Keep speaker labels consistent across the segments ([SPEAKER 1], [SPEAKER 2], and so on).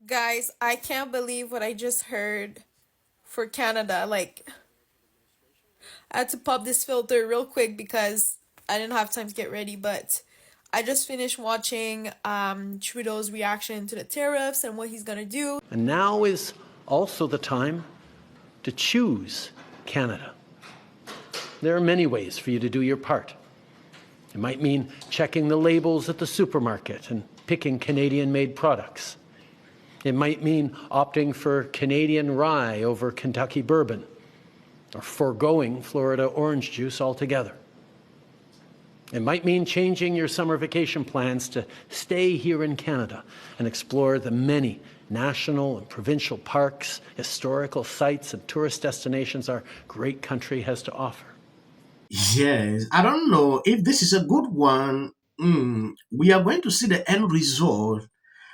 [SPEAKER 1] Guys, I can't believe what I just heard for Canada. I had to pop this filter real quick because I didn't have time to get ready, but I just finished watching Trudeau's reaction to the tariffs and what he's gonna do.
[SPEAKER 2] And now is also the time to choose Canada. There are many ways for you to do your part. It might mean checking the labels at the supermarket and picking Canadian-made products. It might mean opting for Canadian rye over Kentucky bourbon, or foregoing Florida orange juice altogether. It might mean changing your summer vacation plans to stay here in Canada and explore the many national and provincial parks, historical sites, and tourist destinations our great country has to offer.
[SPEAKER 3] Yes, I don't know if this is a good one. We are going to see the end result.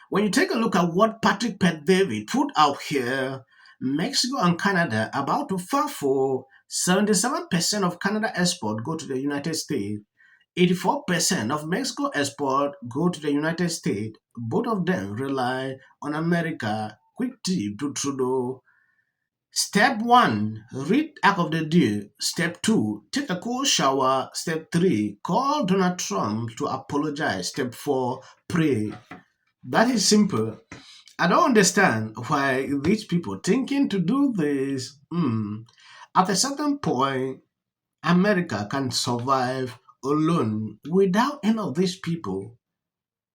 [SPEAKER 3] When you take a look at what Patrick Pet David put out here, Mexico and Canada about to file for 77% of Canada export go to the United States. 84% of Mexico export go to the United States. Both of them rely on America. Quick tip to Trudeau. Step 1, read Act of the Deal. Step 2, take a cold shower. Step 3, call Donald Trump to apologize. Step 4, pray. That is simple. I don't understand why these people thinking to do this. At a certain point, America can survive alone without any of these people.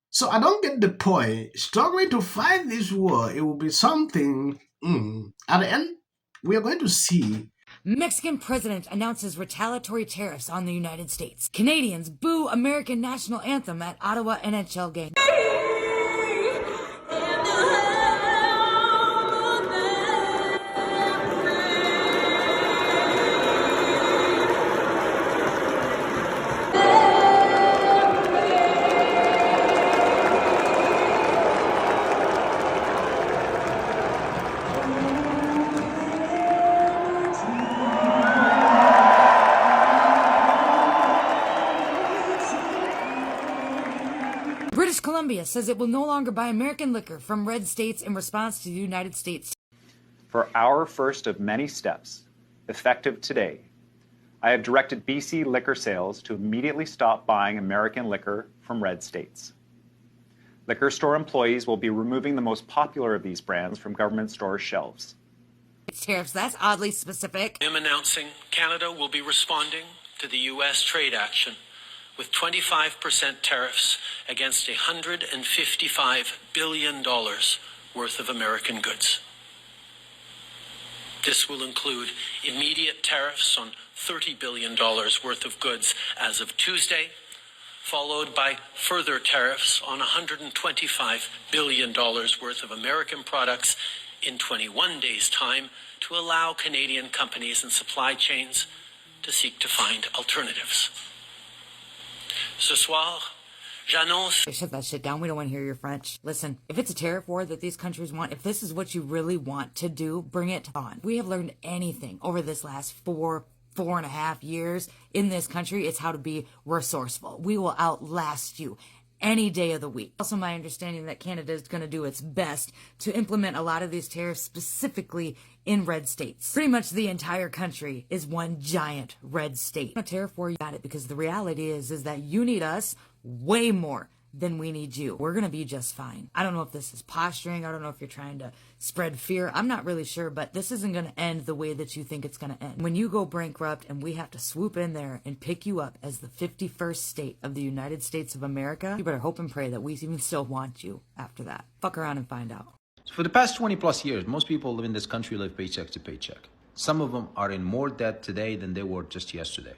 [SPEAKER 3] So I don't get the point. Struggling to fight this war, it will be something. At the end, we are going to see.
[SPEAKER 4] Mexican president announces retaliatory tariffs on the United States. Canadians boo American national anthem at Ottawa NHL game. British Columbia says it will no longer buy American liquor from red states in response to the United States.
[SPEAKER 5] For our first of many steps, effective today, I have directed BC liquor sales to immediately stop buying American liquor from red states. Liquor store employees will be removing the most popular of these brands from government store shelves.
[SPEAKER 4] Tariffs, that's oddly specific.
[SPEAKER 6] I am announcing Canada will be responding to the U.S. trade action with 25% tariffs against $155 billion worth of American goods. This will include immediate tariffs on $30 billion worth of goods as of Tuesday, followed by further tariffs on $125 billion worth of American products in 21 days' time to allow Canadian companies and supply chains to seek to find alternatives. Ce soir, j'annonce.
[SPEAKER 4] Shut that shit down. We don't want to hear your French. Listen, if it's a tariff war that these countries want, if this is what you really want to do, bring it on. We have learned anything over this last four and a half years in this country. It's how to be resourceful. We will outlast you any day of the week. Also, my understanding that Canada is going to do its best to implement a lot of these tariffs specifically in red states. Pretty much the entire country is one giant red state. A tariff war, you got it, because the reality is that you need us way more than we need you. We're going to be just fine. I don't know if this is posturing. I don't know if you're trying to spread fear. I'm not really sure, but this isn't going to end the way that you think it's going to end. When you go bankrupt and we have to swoop in there and pick you up as the 51st state of the United States of America, you better hope and pray that we even still want you after that. Fuck around and find out.
[SPEAKER 7] For the past 20 plus years, most people live in this country live paycheck to paycheck. Some of them are in more debt today than they were just yesterday.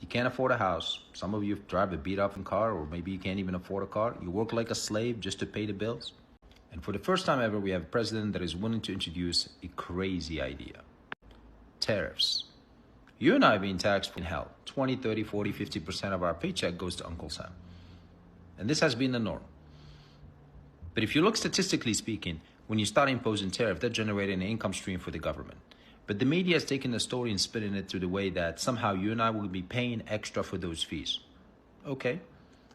[SPEAKER 7] You can't afford a house. Some of you drive a beat-up car, or maybe you can't even afford a car. You work like a slave just to pay the bills. And for the first time ever, we have a president that is willing to introduce a crazy idea. Tariffs. You and I are being taxed in hell. 20, 30, 40, 50% of our paycheck goes to Uncle Sam. And this has been the norm. But if you look statistically speaking, when you start imposing tariff, they're generating an income stream for the government. But the media has taken the story and spinning it to the way that somehow you and I will be paying extra for those fees. Okay,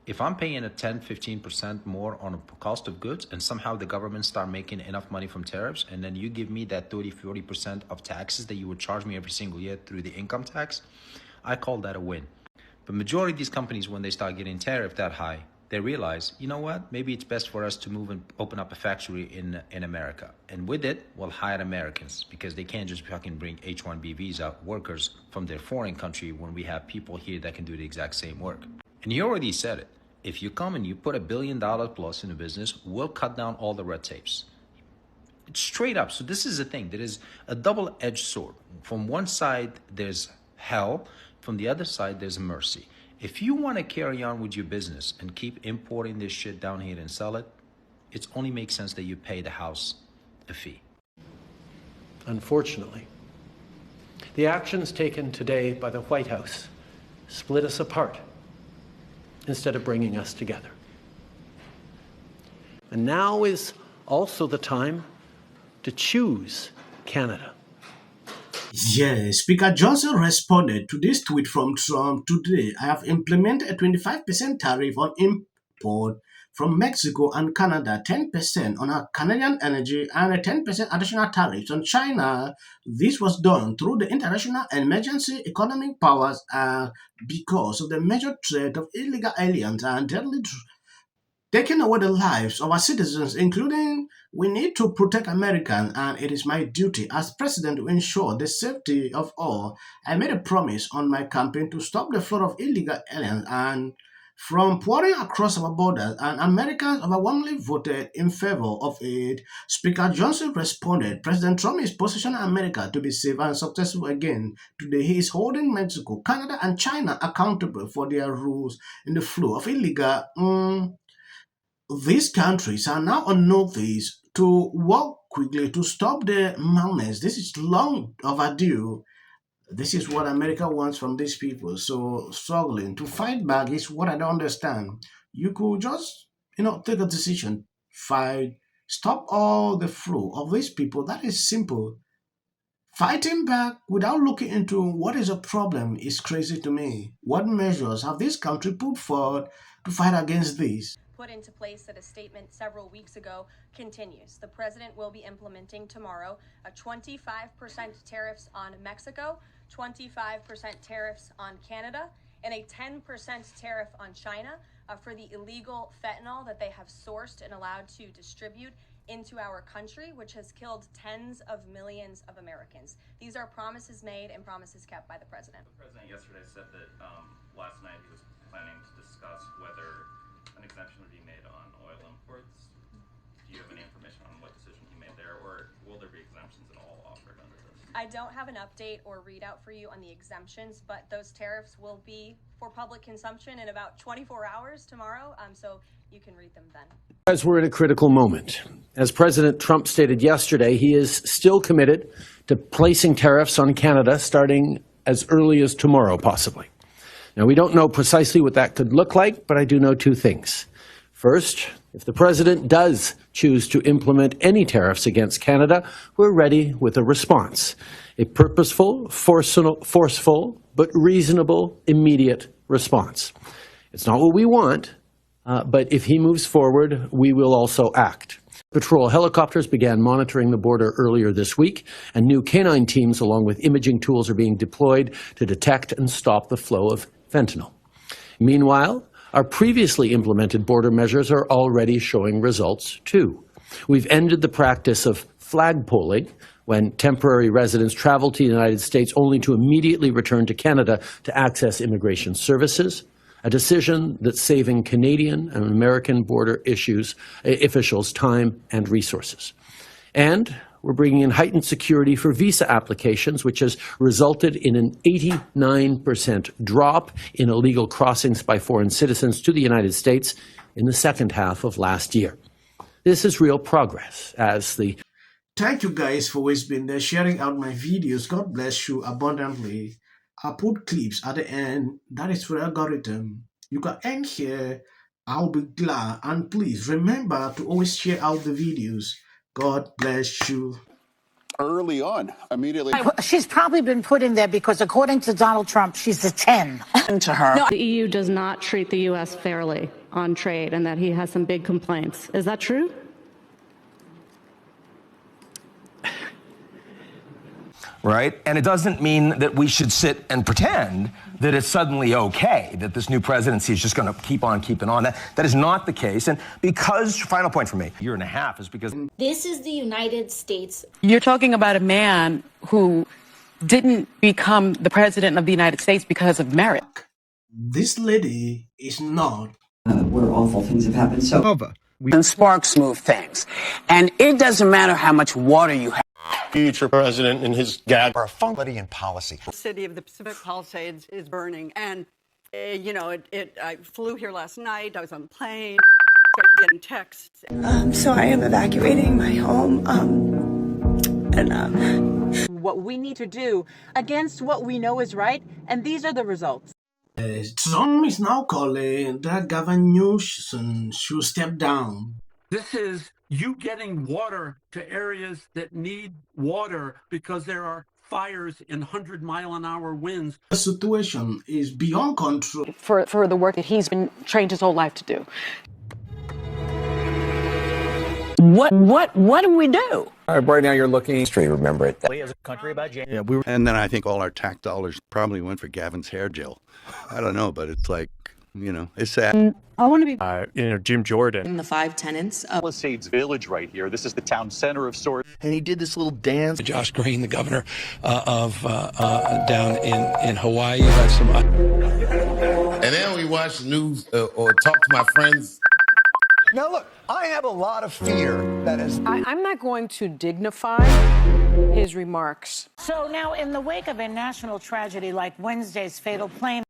[SPEAKER 7] If I'm paying a 10-15% more on a cost of goods and somehow the government start making enough money from tariffs, and then you give me that 30-40% of taxes that you would charge me every single year through the income tax, I call that a win. But majority of these companies, when they start getting tariff that high, they realize, you know what, maybe it's best for us to move and open up a factory in America. And with it, we'll hire Americans, because they can't just fucking bring H-1B visa workers from their foreign country when we have people here that can do the exact same work. And you already said it. If you come and you put $1 billion plus in a business, we'll cut down all the red tapes. It's straight up. So this is the thing. There is a double-edged sword. From one side, there's hell. From the other side, there's mercy. If you want to carry on with your business and keep importing this shit down here and sell it, it only makes sense that you pay the house a fee.
[SPEAKER 2] Unfortunately, the actions taken today by the White House split us apart instead of bringing us together. And now is also the time to choose Canada.
[SPEAKER 3] Yes, Speaker Johnson responded to this tweet from Trump today. I have implemented a 25% tariff on import from Mexico and Canada, 10% on our Canadian energy, and a 10% additional tariff on China. This was done through the International Emergency Economic Powers because of the major threat of illegal aliens and deadly taking away the lives of our citizens, including we need to protect Americans, and it is my duty as president to ensure the safety of all. I made a promise on my campaign to stop the flow of illegal aliens and from pouring across our borders, and Americans overwhelmingly voted in favor of it. Speaker Johnson responded, President Trump is positioning America to be safe and successful again. Today, he is holding Mexico, Canada, and China accountable for their rules in the flow of illegal. These countries are now on notice to work quickly to stop the madness. This is long overdue. This is what America wants from these people. So struggling to fight back is what I don't understand. You could just, take a decision, fight, stop all the flow of these people. That is simple. Fighting back without looking into what is a problem is crazy to me. What measures have this country put forward to fight against this?
[SPEAKER 8] Put into place at a statement several weeks ago continues. The president will be implementing tomorrow a 25% tariffs on Mexico, 25% tariffs on Canada, and a 10% tariff on China for the illegal fentanyl that they have sourced and allowed to distribute into our country, which has killed tens of millions of Americans. These are promises made and promises kept by the president.
[SPEAKER 9] The president yesterday said that last night he was planning to discuss whether an exemption would be made on oil imports. Do you have any information on what decision he made there, or will there be exemptions at all offered under this?
[SPEAKER 8] I don't have an update or readout for you on the exemptions, but those tariffs will be for public consumption in about 24 hours tomorrow, so you can read them then.
[SPEAKER 2] As we're in a critical moment. As President Trump stated yesterday, he is still committed to placing tariffs on Canada starting as early as tomorrow, possibly. Now, we don't know precisely what that could look like, but I do know two things. First, if the president does choose to implement any tariffs against Canada, we're ready with a response. A purposeful, forceful, but reasonable, immediate response. It's not what we want, but if he moves forward, we will also act. Patrol helicopters began monitoring the border earlier this week, and new canine teams along with imaging tools are being deployed to detect and stop the flow of fentanyl. Meanwhile, our previously implemented border measures are already showing results too. We've ended the practice of flagpoling, when temporary residents travel to the United States only to immediately return to Canada to access immigration services, a decision that's saving Canadian and American border officials time and resources. And we're bringing in heightened security for visa applications, which has resulted in an 89% drop in illegal crossings by foreign citizens to the United States in the second half of last year. This is real progress as the...
[SPEAKER 3] Thank you guys for always been there sharing out my videos. God bless you abundantly. I put clips at the end. That is for the algorithm. You can end here. I'll be glad. And please remember to always share out the videos. God bless you.
[SPEAKER 10] early on, immediately.
[SPEAKER 11] She's probably been put in there because, according to Donald Trump, she's a 10 to her.
[SPEAKER 12] No, the EU does not treat the U.S. fairly on trade and that he has some big complaints. Is that true?
[SPEAKER 13] Right? And it doesn't mean that we should sit and pretend that it's suddenly okay, that this new presidency is just going to keep on keeping on. That is not the case. And because, final point for me, a year and a half is because...
[SPEAKER 14] This is the United States.
[SPEAKER 15] You're talking about a man who didn't become the president of the United States because of merit.
[SPEAKER 3] This lady is not.
[SPEAKER 16] Where awful things have happened. So,
[SPEAKER 11] And sparks move things. And it doesn't matter how much water you have.
[SPEAKER 17] Future president and his gag
[SPEAKER 18] are funky in policy.
[SPEAKER 19] The city of the Pacific Palisades is burning, and I flew here last night. I was on the plane, getting texts.
[SPEAKER 20] So I am evacuating my home.
[SPEAKER 19] What we need to do against what we know is right, and these are the results.
[SPEAKER 3] Trump is now calling that Gavin Newsom should step down.
[SPEAKER 21] This is you getting water to areas that need water because there are fires in 100-mile-an-hour winds.
[SPEAKER 3] The situation is beyond control.
[SPEAKER 15] For the work that he's been trained his whole life to do.
[SPEAKER 11] What do we do?
[SPEAKER 18] right now you're looking straight. Remember it.
[SPEAKER 22] As a country about January.
[SPEAKER 10] Yeah, and then I think all our tax dollars probably went for Gavin's hair gel. I don't know, but it's like, it's sad.
[SPEAKER 19] I want to be,
[SPEAKER 22] Jim Jordan.
[SPEAKER 14] The 5 tenants of
[SPEAKER 5] Palisades Village right here. This is the town center of sorts.
[SPEAKER 17] And he did this little dance.
[SPEAKER 23] Josh Green, the governor of down in Hawaii, had some.
[SPEAKER 24] And then we watch the news or talk to my friends.
[SPEAKER 18] Now look, I have a lot of fear that is.
[SPEAKER 19] I'm not going to dignify his remarks.
[SPEAKER 11] So now, in the wake of a national tragedy like Wednesday's fatal plane